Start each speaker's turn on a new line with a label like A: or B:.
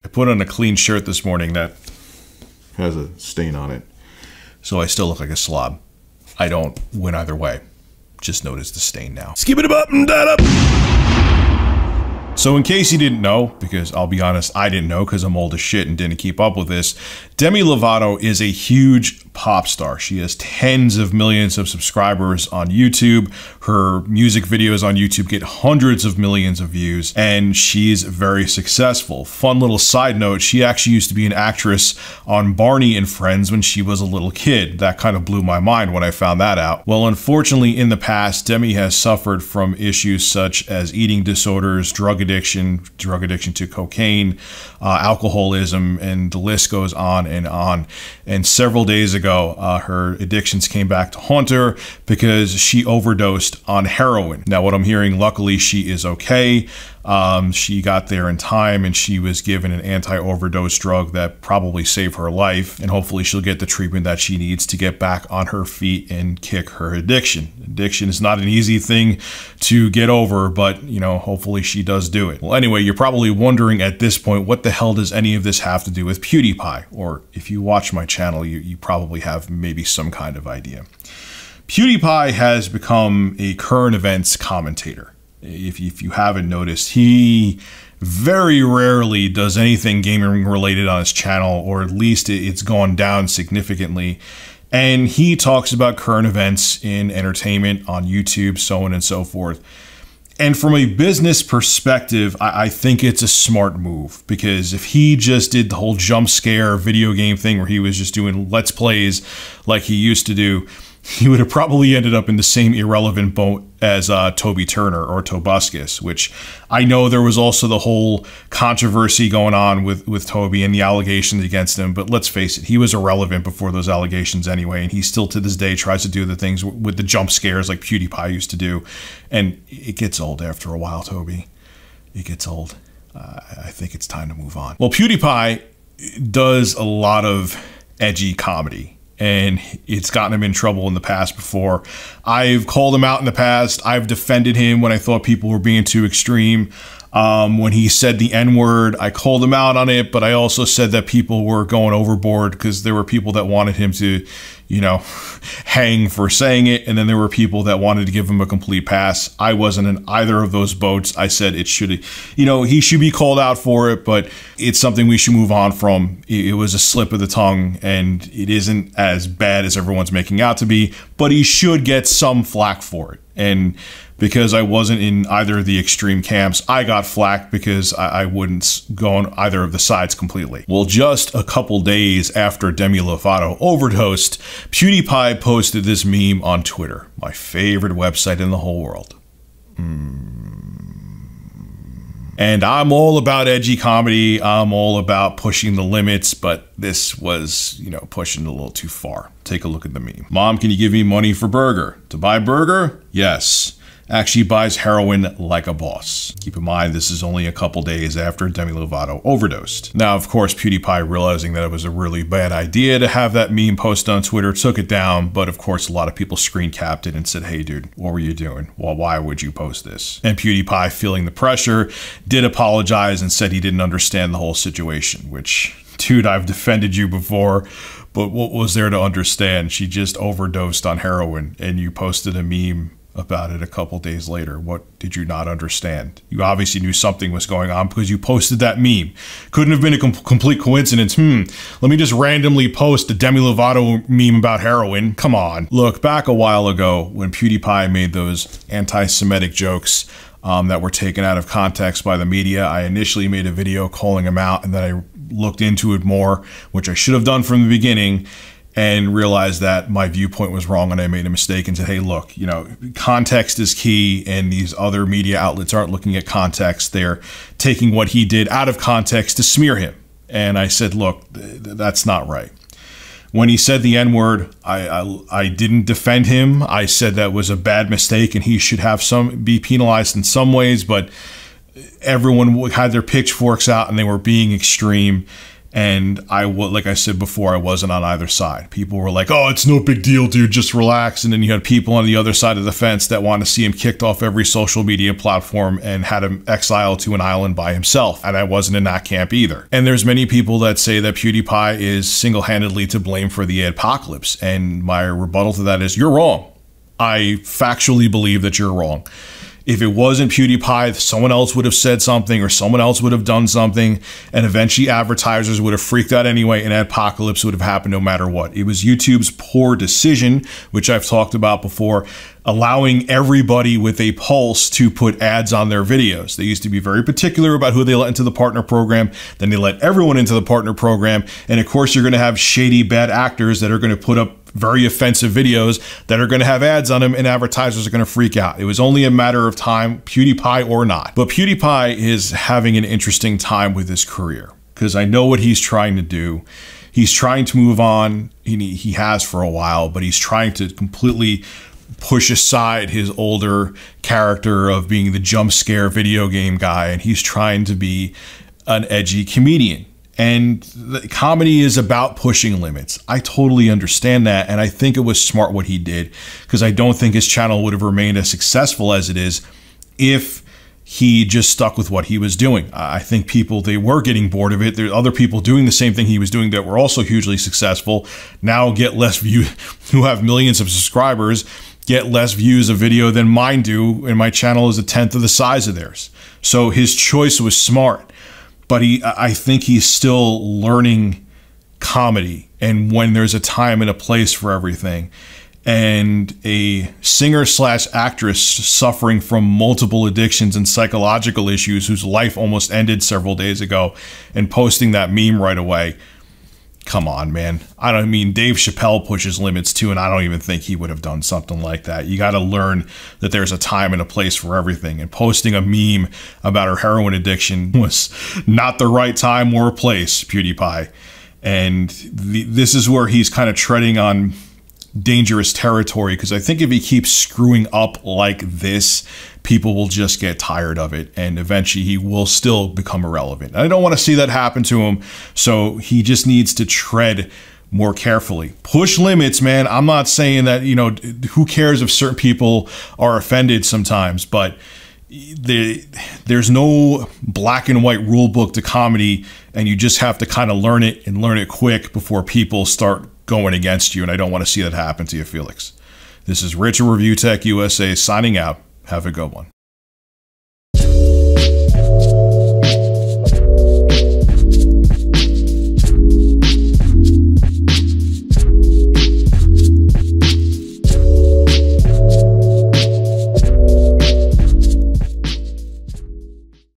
A: I put on a clean shirt this morning that has a stain on it, so I still look like a slob. I don't win either way. Just notice the stain now. Skip it up and that up. So in case you didn't know, because I'll be honest, I didn't know because I'm old as shit and didn't keep up with this, Demi Lovato is a huge pop star. She has tens of millions of subscribers on YouTube. Her music videos on YouTube get hundreds of millions of views, and she's very successful. Fun little side note, she actually used to be an actress on Barney and Friends when she was a little kid. That kind of blew my mind when I found that out. Well, unfortunately, in the past, Demi has suffered from issues such as eating disorders, drug addiction to cocaine, alcoholism, and the list goes on and on. And several days ago, her addictions came back to haunt her because she overdosed on heroin. Now, what I'm hearing, luckily, she is okay. She got there in time and she was given an anti-overdose drug that probably saved her life, and hopefully she'll get the treatment that she needs to get back on her feet and kick her addiction. Addiction is not an easy thing to get over, but you know, hopefully she does do it. Well, anyway, you're probably wondering at this point, what the hell does any of this have to do with PewDiePie? Or if you watch my channel, you probably have maybe some kind of idea. PewDiePie has become a current events commentator. If you haven't noticed, he very rarely does anything gaming related on his channel, or at least it's gone down significantly. And he talks about current events in entertainment on YouTube, so on and so forth. And from a business perspective, I think it's a smart move, because if he just did the whole jump scare video game thing where he was just doing Let's Plays like he used to do, he would have probably ended up in the same irrelevant boat as Toby Turner or Tobuscus, which I know there was also the whole controversy going on with Toby and the allegations against him, but let's face it, he was irrelevant before those allegations anyway, and he still to this day tries to do the things with the jump scares like PewDiePie used to do, and it gets old after a while, Toby. It gets old. I think it's time to move on. Well, PewDiePie does a lot of edgy comedy, and it's gotten him in trouble in the past before. I've called him out in the past. I've defended him when I thought people were being too extreme. When he said the N-word, I called him out on it, but I also said that people were going overboard because there were people that wanted him to, you know, hang for saying it, and then there were people that wanted to give him a complete pass. I wasn't in either of those boats. I said it should, you know, he should be called out for it, but it's something we should move on from. It was a slip of the tongue, and it isn't as bad as everyone's making out to be, but he should get some flack for it. And because I wasn't in either of the extreme camps, I got flack because I wouldn't go on either of the sides completely. Well, just a couple days after Demi Lovato overdosed, PewDiePie posted this meme on Twitter, my favorite website in the whole world. And I'm all about edgy comedy. I'm all about pushing the limits, but this was, you know, pushing a little too far. Take a look at the meme. Mom, can you give me money for burger? To buy burger? Yes. Actually buys heroin like a boss. Keep in mind, this is only a couple days after Demi Lovato overdosed. Now, of course, PewDiePie, realizing that it was a really bad idea to have that meme posted on Twitter, took it down, but of course, a lot of people screen capped it and said, hey dude, what were you doing? Well, why would you post this? And PewDiePie, feeling the pressure, did apologize and said he didn't understand the whole situation, which, dude, I've defended you before, but what was there to understand? She just overdosed on heroin, and you posted a meme about it a couple days later. What did you not understand? You obviously knew something was going on because you posted that meme. Couldn't have been a complete coincidence. Let me just randomly post a Demi Lovato meme about heroin. Come on. Look, back a while ago when PewDiePie made those anti-Semitic jokes that were taken out of context by the media, I initially made a video calling him out, and then I looked into it more, which I should have done from the beginning, and realized that my viewpoint was wrong and I made a mistake and said, hey, look, you know, context is key, and these other media outlets aren't looking at context. They're taking what he did out of context to smear him. And I said, look, that's not right. When he said the N-word, I didn't defend him. I said that was a bad mistake and he should have be penalized in some ways, but everyone had their pitchforks out and they were being extreme. And like I said before, I wasn't on either side. People were like, oh, it's no big deal, dude, just relax. And then you had people on the other side of the fence that want to see him kicked off every social media platform and had him exiled to an island by himself. And I wasn't in that camp either. And there's many people that say that PewDiePie is single-handedly to blame for the adpocalypse. And my rebuttal to that is, you're wrong. I factually believe that you're wrong. If it wasn't PewDiePie, someone else would have said something or someone else would have done something, and eventually advertisers would have freaked out anyway, and apocalypse would have happened no matter what. It was YouTube's poor decision, which I've talked about before, allowing everybody with a pulse to put ads on their videos. They used to be very particular about who they let into the partner program. Then they let everyone into the partner program. And of course, you're going to have shady, bad actors that are going to put up very offensive videos that are going to have ads on them, and advertisers are going to freak out. It was only a matter of time, PewDiePie or not. But PewDiePie is having an interesting time with his career, because I know what he's trying to do. He's trying to move on. He has for a while, but he's trying to completely push aside his older character of being the jump scare video game guy, and he's trying to be an edgy comedian. And the comedy is about pushing limits. I totally understand that, and I think it was smart what he did, because I don't think his channel would have remained as successful as it is if he just stuck with what he was doing. I think people, they were getting bored of it. There are other people doing the same thing he was doing that were also hugely successful, now get less views, who have millions of subscribers, get less views of video than mine do, and my channel is 1/10 of the size of theirs. So his choice was smart. But I think he's still learning comedy, and when there's a time and a place for everything. And a singer/actress suffering from multiple addictions and psychological issues, whose life almost ended several days ago, and posting that meme right away. Come on, man. I mean, Dave Chappelle pushes limits too, and I don't even think he would have done something like that. You got to learn that there's a time and a place for everything. And posting a meme about her heroin addiction was not the right time or place, PewDiePie. And this is where he's kind of treading on dangerous territory, because I think if he keeps screwing up like this, people will just get tired of it, and eventually he will still become irrelevant. I don't want to see that happen to him, so he just needs to tread more carefully. Push limits, man. I'm not saying that, you know, who cares if certain people are offended sometimes, but there's no black and white rule book to comedy, and you just have to kind of learn it, and learn it quick before people start going against you, and I don't want to see that happen to you, Felix. This is Rich of ReviewTechUSA signing out. Have a good one.